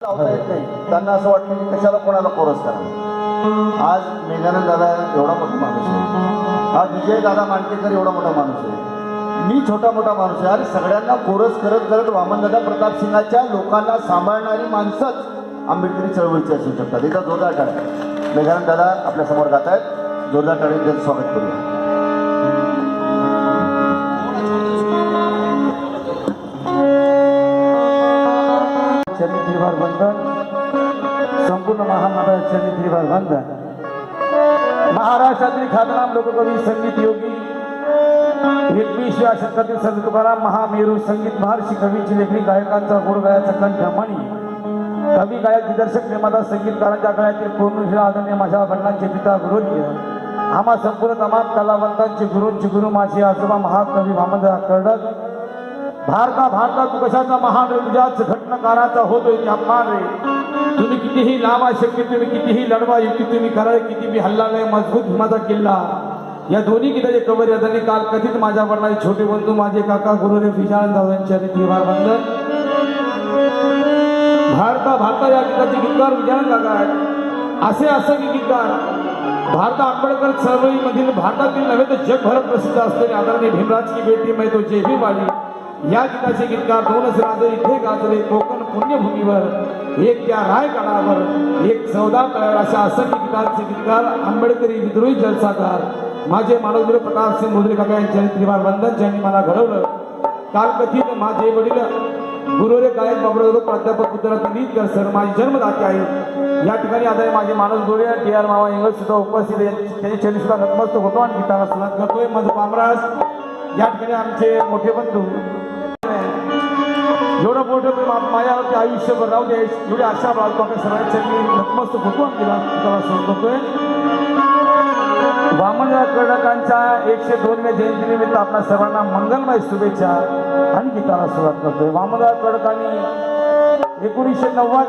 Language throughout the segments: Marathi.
लावता येत नाही. त्यांना असं वाटतं की कशाला कोणाला कोरस करा. आज मेघानंद दादा एवढा मोठा माणूस आहे, आज विजय दादा मांडकेकर एवढा मोठा माणूस आहे, मी छोटा मोठा माणूस आहे, आणि सगळ्यांना कोरस करत करत वामनदादा प्रताप सिंगाच्या लोकांना सांभाळणारी माणसंच आंबेडकरी चळवळीची असू शकतात. एकदा जोरदार टाळ्या. मेघानंद दादा आपल्या समोर गात आहेत, जोरदार टाळ्यांनी त्यांचं स्वागत करूया. चरणी त्रिवार वंदन, संपूर्ण महामंडळ चरणी त्रिवार वंदन. महाराष्ट्रातील ख्यातनाम लोककवी संगीत योगी 21व्या शतकातील संत तुकाराम महामेरू संगीत महर्षी कवींची लेखणी गायकांचा गोड गायाचा कंठमणी कवी गायक दिग्दर्शक निर्माता संगीतकारांच्या गळ्यातील पूर्ण आदरणीय माझ्या वडिलांचे पिता गुरुजी आम्हा संपूर्ण तमाम कलावंतांचे गुरूंचे गुरु माझे आजोबा महाकवी वामनदादा कर्डक. भारता तू कशाचा महान उद्याच घटनाकाराचा होतोय की अपमान रे. तुम्ही कितीही लावा शक्य, तुम्ही कितीही लढवा युक्ती, तुम्ही कराल किती बी हल्ला नाही मजबूत भीमाचा किल्ला. या दोन्ही गीताचे कवर या त्यांनी काल कथित माझ्या वडिलांचे छोटे बंधू माझे काका गुरुदेव विजयानंद यांच्या त्रिवार वंदन. भारता या गीताचे गीतकार विजयानंद काका आहेत. असे गीतकार भारत आंबेडकर चळवळीमधील भारतातील नव्हे तर जगभरात प्रसिद्ध असलेले आदरणीय भीमराज की बेटी मैं तो जे भी वाली या गीताचे गीतकार दोनच राजे इथे गाजले कोकण पुण्यभूमीवर, एक त्या रायगडावर, एक 14 तळ्यावर. अशा असंख्य गीतांचे गीतकार आंबेडकरी विद्रोही जलसाकार माझे मानवगुरु प्रताप सिंग मोदरे काका यांच्या त्रिवार वंदन ज्यांनी मला घडवलं. काल कथित माझे वडील गुरुरे गायक बाबूराव प्राध्यापक गुजरात नीतकर सर माझे जन्मदाते आहेत. या ठिकाणी आता माझे मानस गुरु TR मावा इंग्रज सुद्धा उपस्थित आहेत. त्यांनी चरणी सुद्धा नतमस्तक होतो आणि गीताला सुरुवात करतोय. मध पामराज या ठिकाणी आमचे मोठे बंधू एवढं मोठं माझ्यावरती आयुष्यभर राहू दे एवढी आशा बाळगतो. आपल्या सर्वांच्या नतमस्तक होतो आणि गीताला सुरुवात करतोय. वामनदादा कर्डकांच्या 102व्या जयंतीनिमित्त आपल्या सर्वांना मंगलमय शुभेच्छा आणि गीताला सुरुवात करतोय. वामनदादा कर्डकांनी 1990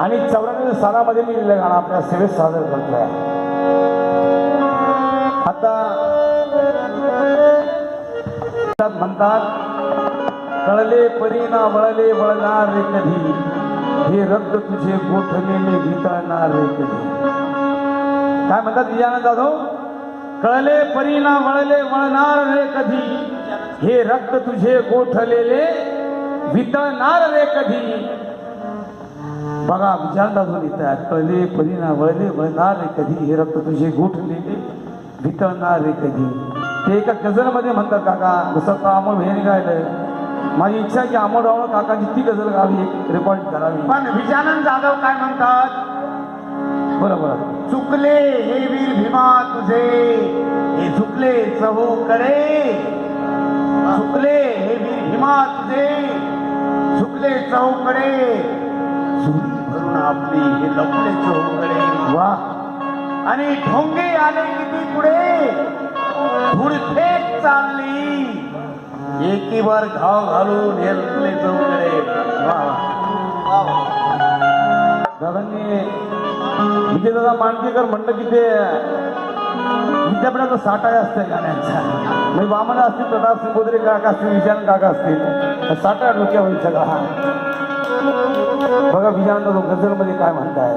आणि 94 सालामध्ये मी लिहिलं गाणं आपल्या सेवेत सादर करतोय. आता म्हणतात कळले परीना वळले वळणार रे कधी, हे रक्त तुझे गोठलेले घितळणार रे कधी. काय म्हणतात विजयानंद जाधव? कळले परीना वळले वळणार रे कधी, हे रक्त तुझे गोठलेले वितळणार रे कधी. बघा विजयानंद जाधव लिहितात कळले परीना वळले वळणार रे कधी, हे रक्त तुझे गोठलेले वितळणार रे कधी. ते एका गझलमध्ये म्हणतात काका, जसं अमोल भैयाने गायलंय. माझी इच्छा आहे की अमोलराव काकांची ती गझल गावी एक रेकॉर्ड करावी. पण विजयानंद जाधव काय म्हणतात? बरोबर. चुकले हे वीर भीमा तुझे, हे चुकले चहूकडे. चुकले हे वीर भीमा तुझे, चुकले चहूकडे. चुरी भरून आपली हे लपले चहूकडे. वा. आणि ढोंगे आले किती पुढे, धुडफेक चालली, एकीवर घाव घालून हे लपले चहूकडे. दादांनी विजयदादा मांडकेकर म्हणलं की ते विद्यापीठाचा साठा असतं गाण्यांचा. म्हणजे वामन असतील, प्रताप सिंग मोदरे काका असतील, विजयानंद काका असतील, साठा डोक्या होईल सगळा. बघा विजयानंद गझलमध्ये काय म्हणताय.